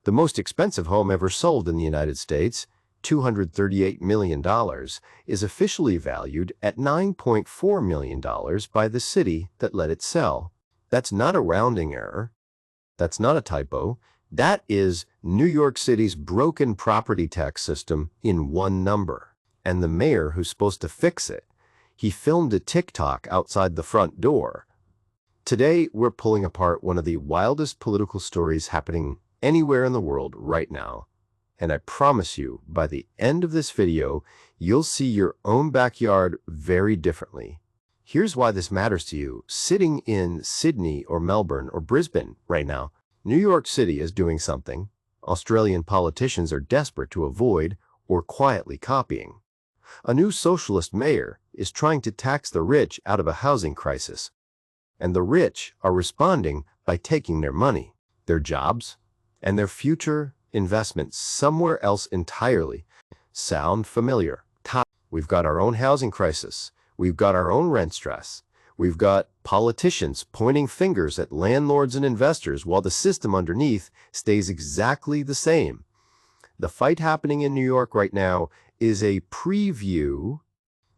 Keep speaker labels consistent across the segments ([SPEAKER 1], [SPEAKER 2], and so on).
[SPEAKER 1] The most expensive home ever sold in the United States, $238 million, is officially valued at $9.4 million by the city that let it sell. That's not a rounding error. That's not a typo. That is New York City's broken property tax system in one number. And the mayor who's supposed to fix it, he filmed a TikTok outside the front door. Today, we're pulling apart one of the wildest political stories happening anywhere in the world right now. And I promise you, by the end of this video, you'll see your own backyard very differently. Here's why this matters to you. Sitting in Sydney or Melbourne or Brisbane right now, New York City is doing something Australian politicians are desperate to avoid or quietly copying. A new socialist mayor is trying to tax the rich out of a housing crisis. And the rich are responding by taking their money, their jobs, and their future investments somewhere else entirely. Sound familiar? We've got our own housing crisis. We've got our own rent stress. We've got politicians pointing fingers at landlords and investors while the system underneath stays exactly the same. The fight happening in New York right now is a preview.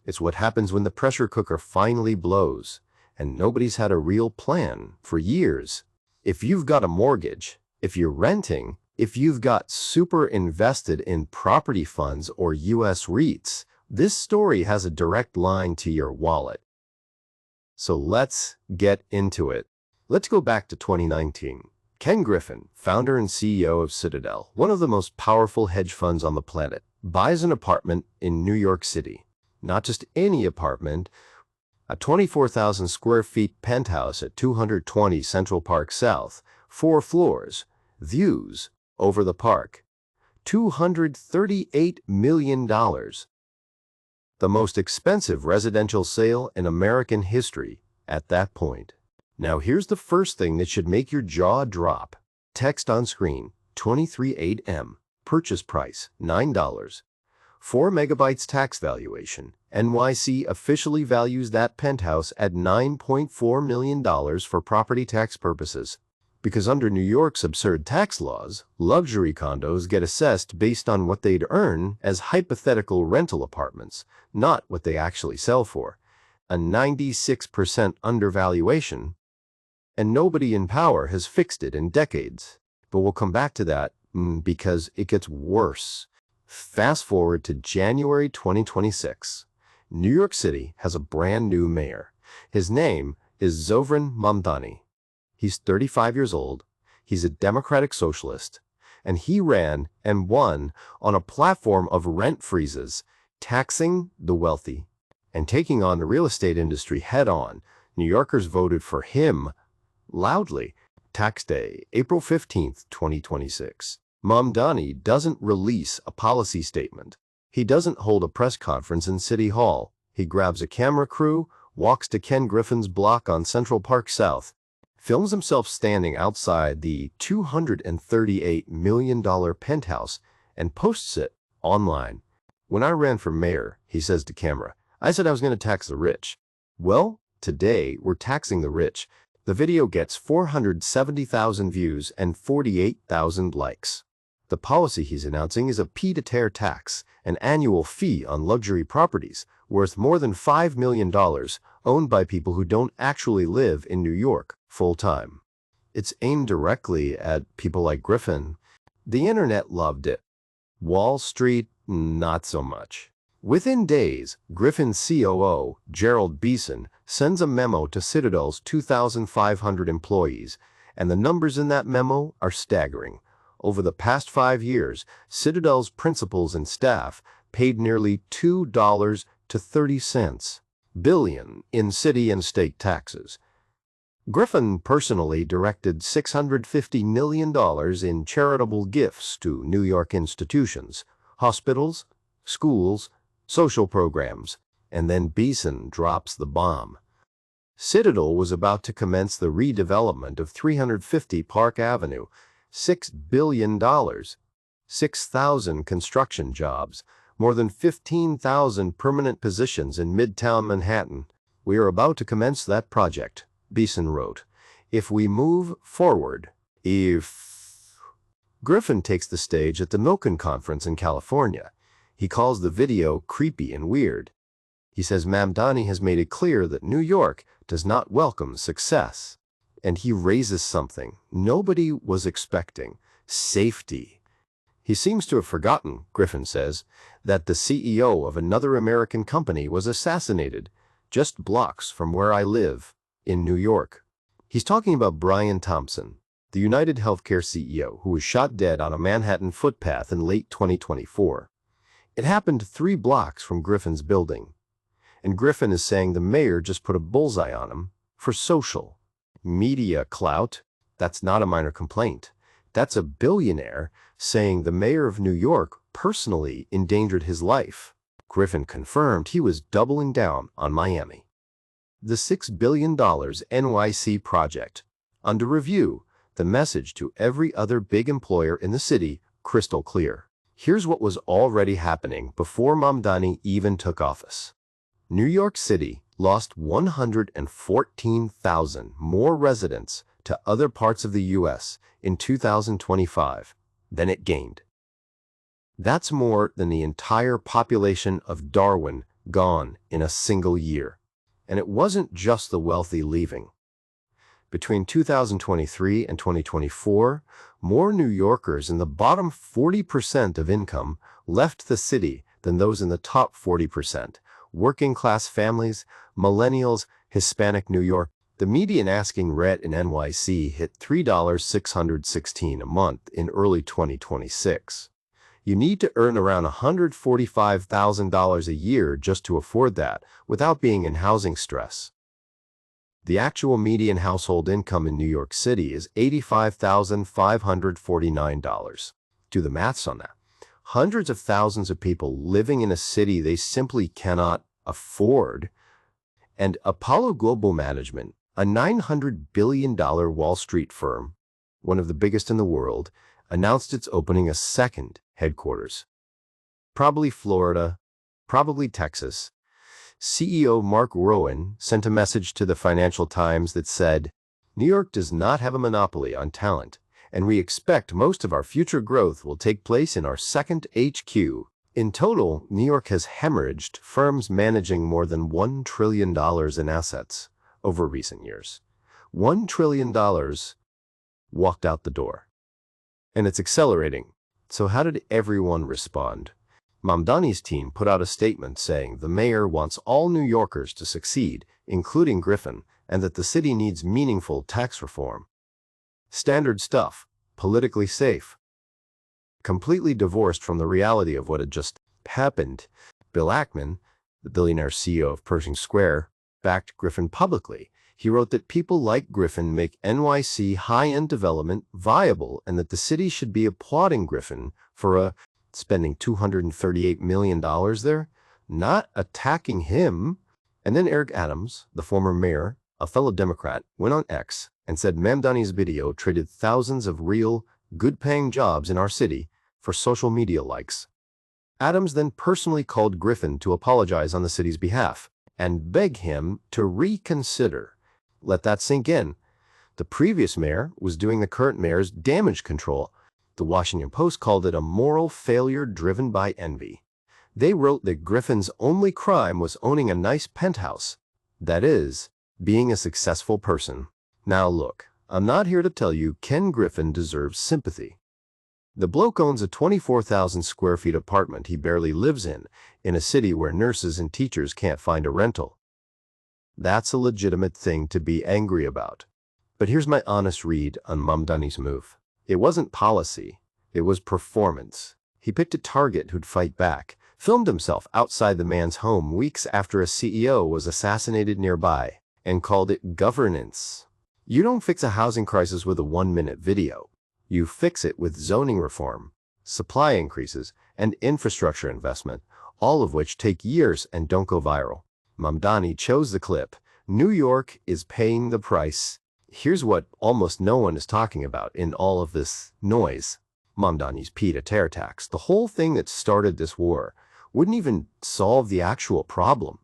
[SPEAKER 1] It's what happens when the pressure cooker finally blows, and nobody's had a real plan for years. If you've got a mortgage, if you're renting, if you've got super invested in property funds or US REITs, this story has a direct line to your wallet. So let's get into it. Let's go back to 2019. Ken Griffin, founder and CEO of Citadel, one of the most powerful hedge funds on the planet, buys an apartment in New York City. Not just any apartment, a 24,000 square feet penthouse at 220 Central Park South, 4 floors, views over the park. $238 million. The most expensive residential sale in American history at that point. Now here's the first thing that should make your jaw drop. Text on screen, 238M. Purchase price, $9. 4 megabytes tax valuation. NYC officially values that penthouse at $9.4 million for property tax purposes. Because under New York's absurd tax laws, luxury condos get assessed based on what they'd earn as hypothetical rental apartments, not what they actually sell for. A 96% undervaluation, and nobody in power has fixed it in decades. But we'll come back to that because it gets worse. Fast forward to January 2026. New York City has a brand new mayor. His name is Zohran Mamdani. He's 35 years old, he's a democratic socialist, and he ran and won on a platform of rent freezes, taxing the wealthy, and taking on the real estate industry head-on. New Yorkers voted for him loudly. Tax day, April 15, 2026. Mamdani doesn't release a policy statement. He doesn't hold a press conference in City Hall. He grabs a camera crew, walks to Ken Griffin's block on Central Park South, films himself standing outside the $238 million penthouse, and posts it online. When I ran for mayor, he says to camera, I said I was going to tax the rich. Well, today we're taxing the rich. The video gets 470,000 views and 48,000 likes. The policy he's announcing is a pied-à-terre tax, an annual fee on luxury properties worth more than $5 million, owned by people who don't actually live in New York full-time. It's aimed directly at people like Griffin. The internet loved it. Wall Street, not so much. Within days, Griffin's COO, Gerald Beeson, sends a memo to Citadel's 2,500 employees, and the numbers in that memo are staggering. Over the past 5 years, Citadel's principals and staff paid nearly $2.30 billion in city and state taxes. Griffin personally directed $650 million in charitable gifts to New York institutions, hospitals, schools, social programs, and then Beeson drops the bomb. Citadel was about to commence the redevelopment of 350 Park Avenue, $6 billion, 6,000 construction jobs, more than 15,000 permanent positions in Midtown Manhattan. We are about to commence that project, Beeson wrote. If we move forward, if Griffin takes the stage at the Milken Conference in California. He calls the video creepy and weird. He says Mamdani has made it clear that New York does not welcome success. And he raises something nobody was expecting: safety. He seems to have forgotten, Griffin says, that the CEO of another American company was assassinated just blocks from where I live, in New York. He's talking about Brian Thompson, the United Healthcare CEO who was shot dead on a Manhattan footpath in late 2024. It happened 3 blocks from Griffin's building. And Griffin is saying the mayor just put a bullseye on him for social media clout. That's not a minor complaint. That's a billionaire saying the mayor of New York personally endangered his life. Griffin confirmed he was doubling down on Miami. The $6 billion NYC project. Under review, the message to every other big employer in the city crystal clear. Here's what was already happening before Mamdani even took office. New York City lost 114,000 more residents to other parts of the U.S. in 2025 than it gained. That's more than the entire population of Darwin gone in a single year. And it wasn't just the wealthy leaving. Between 2023 and 2024, more New Yorkers in the bottom 40% of income left the city than those in the top 40%. Working-class families, millennials, Hispanic New York. The median asking rent in NYC hit $3,616 a month in early 2026. You need to earn around $145,000 a year just to afford that, without being in housing stress. The actual median household income in New York City is $85,549. Do the maths on that. Hundreds of thousands of people living in a city they simply cannot afford. And Apollo Global Management, a $900 billion Wall Street firm, one of the biggest in the world, announced it's opening a second headquarters. Probably Florida, probably Texas. CEO Mark Rowan sent a message to the Financial Times that said, "New York does not have a monopoly on talent, and we expect most of our future growth will take place in our second HQ." In total, New York has hemorrhaged firms managing more than $1 trillion in assets over recent years. $1 trillion walked out the door. And it's accelerating. So how did everyone respond? Mamdani's team put out a statement saying the mayor wants all New Yorkers to succeed, including Griffin, and that the city needs meaningful tax reform. Standard stuff, politically safe. Completely divorced from the reality of what had just happened. Bill Ackman, the billionaire CEO of Pershing Square, backed Griffin publicly. He wrote that people like Griffin make NYC high-end development viable and that the city should be applauding Griffin for spending $238 million there, not attacking him. And then Eric Adams, the former mayor, a fellow Democrat, went on X and said Mamdani's video traded thousands of real, good-paying jobs in our city for social media likes. Adams then personally called Griffin to apologize on the city's behalf and beg him to reconsider. Let that sink in. The previous mayor was doing the current mayor's damage control. The Washington Post called it a moral failure driven by envy. They wrote that Griffin's only crime was owning a nice penthouse. That is, being a successful person. Now look, I'm not here to tell you Ken Griffin deserves sympathy. The bloke owns a 24,000 square feet apartment he barely lives in a city where nurses and teachers can't find a rental. That's a legitimate thing to be angry about. But here's my honest read on Mamdani's move. It wasn't policy, it was performance. He picked a target who'd fight back, filmed himself outside the man's home weeks after a CEO was assassinated nearby, and called it governance. You don't fix a housing crisis with a 1-minute video. You fix it with zoning reform, supply increases, and infrastructure investment, all of which take years and don't go viral. Mamdani chose the clip. New York is paying the price. Here's what almost no one is talking about in all of this noise. Mamdani's pied-à-terre tax, the whole thing that started this war, wouldn't even solve the actual problem.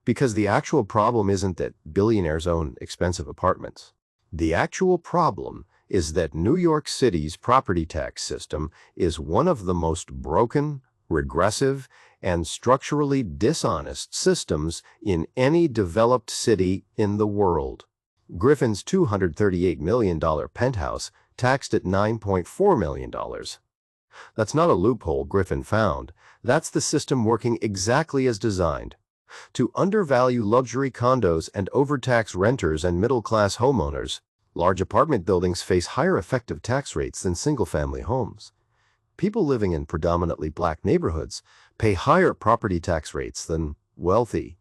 [SPEAKER 1] Because the actual problem isn't that billionaires own expensive apartments. The actual problem is that New York City's property tax system is one of the most broken, regressive, and structurally dishonest systems in any developed city in the world. Griffin's $238 million penthouse taxed at $9.4 million. That's not a loophole Griffin found. That's the system working exactly as designed. To undervalue luxury condos and overtax renters and middle-class homeowners, large apartment buildings face higher effective tax rates than single-family homes. People living in predominantly black neighborhoods pay higher property tax rates than wealthy,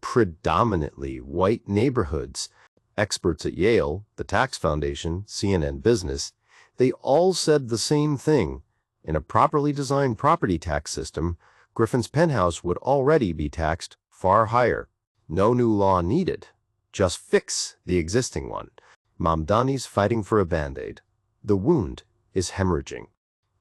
[SPEAKER 1] predominantly white neighborhoods. Experts at Yale, the Tax Foundation, CNN Business, they all said the same thing. In a properly designed property tax system, Griffin's penthouse would already be taxed far higher. No new law needed. Just fix the existing one. Mamdani's fighting for a band-aid. The wound is hemorrhaging.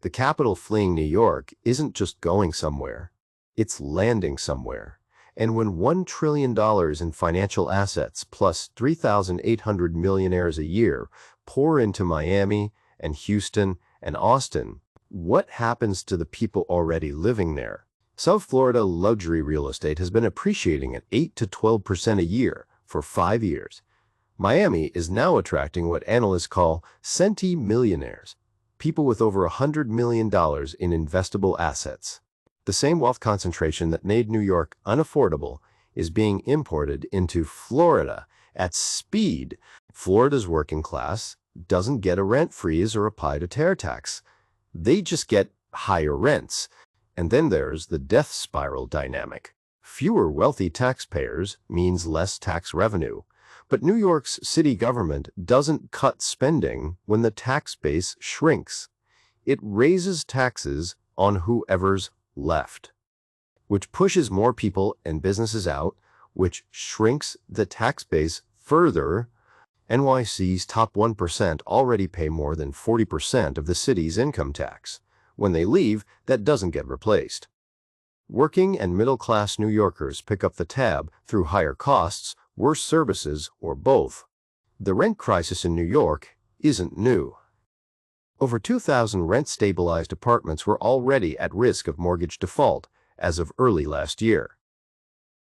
[SPEAKER 1] The capital fleeing New York isn't just going somewhere. It's landing somewhere. And when $1 trillion in financial assets plus 3,800 millionaires a year pour into Miami and Houston and Austin, what happens to the people already living there? South Florida luxury real estate has been appreciating at 8 to 12% a year for 5 years. Miami is now attracting what analysts call centimillionaires, people with over $100 million in investable assets. The same wealth concentration that made New York unaffordable is being imported into Florida at speed. Florida's working class doesn't get a rent freeze or a pied-à-terre tax. They just get higher rents. And then there's the death spiral dynamic. Fewer wealthy taxpayers means less tax revenue. But New York's city government doesn't cut spending when the tax base shrinks. It raises taxes on whoever's left, which pushes more people and businesses out, which shrinks the tax base further. NYC's top 1% already pay more than 40% of the city's income tax. When they leave, that doesn't get replaced. Working and middle-class New Yorkers pick up the tab through higher costs, worse services, or both. The rent crisis in New York isn't new. Over 2,000 rent-stabilized apartments were already at risk of mortgage default as of early last year.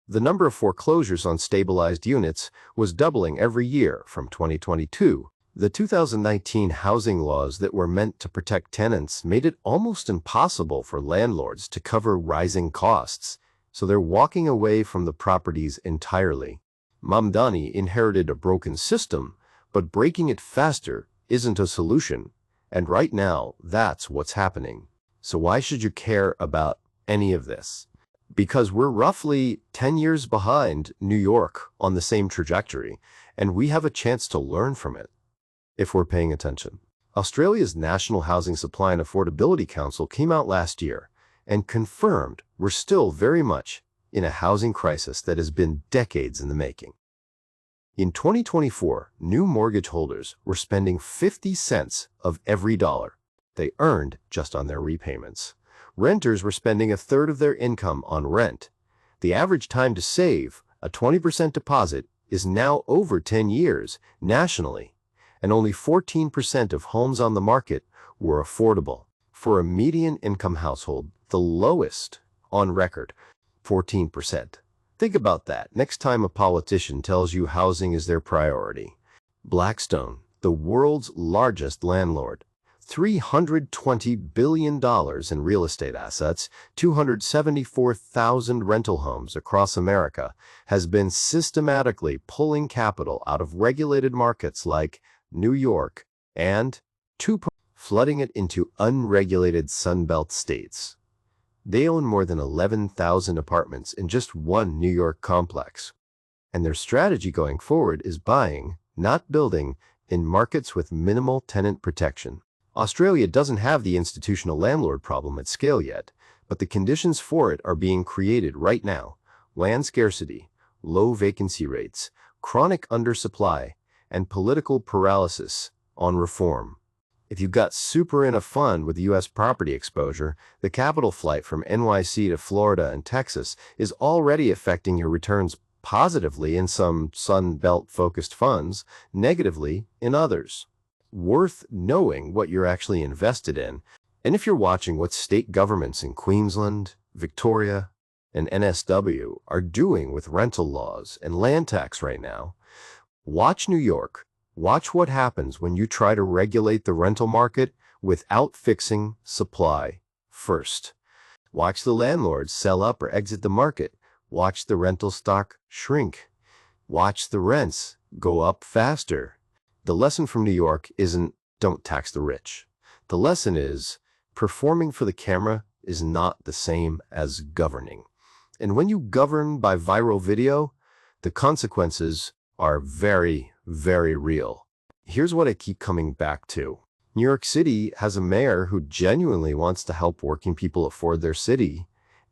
[SPEAKER 1] The number of foreclosures on stabilized units was doubling every year from 2022. The 2019 housing laws that were meant to protect tenants made it almost impossible for landlords to cover rising costs, so they're walking away from the properties entirely. Mamdani inherited a broken system, but breaking it faster isn't a solution. And right now, that's what's happening. So why should you care about any of this? Because we're roughly 10 years behind New York on the same trajectory, and we have a chance to learn from it if we're paying attention. Australia's National Housing Supply and Affordability Council came out last year and confirmed we're still very much in a housing crisis that has been decades in the making. In 2024, new mortgage holders were spending 50 cents of every dollar they earned just on their repayments. Renters were spending a third of their income on rent. The average time to save a 20% deposit is now over 10 years nationally, and only 14% of homes on the market were affordable. For a median income household, the lowest on record, 14%. Think about that next time a politician tells you housing is their priority. Blackstone, the world's largest landlord, $320 billion in real estate assets, 274,000 rental homes across America, has been systematically pulling capital out of regulated markets like New York and flooding it into unregulated Sunbelt states. They own more than 11,000 apartments in just one New York complex. And their strategy going forward is buying, not building, in markets with minimal tenant protection. Australia doesn't have the institutional landlord problem at scale yet, but the conditions for it are being created right now. Land scarcity, low vacancy rates, chronic undersupply, and political paralysis on reform. If you've got super in a fund with U.S. property exposure, the capital flight from NYC to Florida and Texas is already affecting your returns positively in some Sun Belt-focused funds, negatively in others. worth knowing what you're actually invested in. And if you're watching what state governments in Queensland, Victoria, and NSW are doing with rental laws and land tax right now, watch New York. Watch what happens when you try to regulate the rental market without fixing supply first. Watch the landlords sell up or exit the market. Watch the rental stock shrink. Watch the rents go up faster. The lesson from New York isn't don't tax the rich. The lesson is performing for the camera is not the same as governing. And when you govern by viral video, the consequences are very, very real. Here's what I keep coming back to. New York City has a mayor who genuinely wants to help working people afford their city,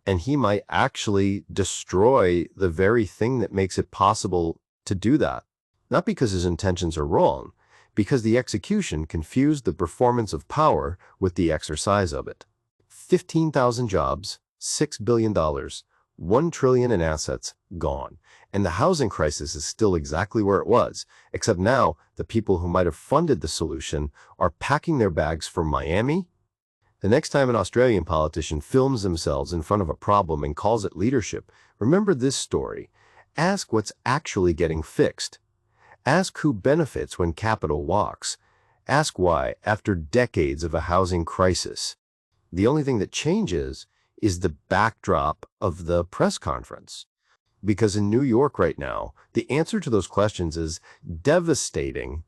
[SPEAKER 1] and he might actually destroy the very thing that makes it possible to do that. Not because his intentions are wrong, because the execution confused the performance of power with the exercise of it. 15,000 jobs, $6 billion, $1 trillion in assets gone. And the housing crisis is still exactly where it was, except now the people who might have funded the solution are packing their bags for Miami. The next time an Australian politician films themselves in front of a problem and calls it leadership, remember this story. Ask what's actually getting fixed. Ask who benefits when capital walks. Ask why, after decades of a housing crisis, the only thing that changes is the backdrop of the press conference. Because in New York right now, the answer to those questions is devastating.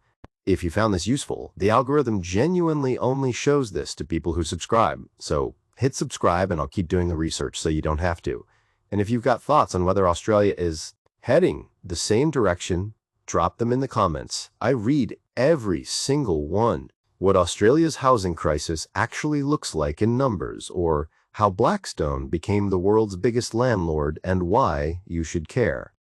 [SPEAKER 1] If you found this useful, the algorithm genuinely only shows this to people who subscribe. So hit subscribe and I'll keep doing the research so you don't have to. And if you've got thoughts on whether Australia is heading the same direction, drop them in the comments. I read every single one. What Australia's housing crisis actually looks like in numbers, or how Blackstone became the world's biggest landlord and why you should care.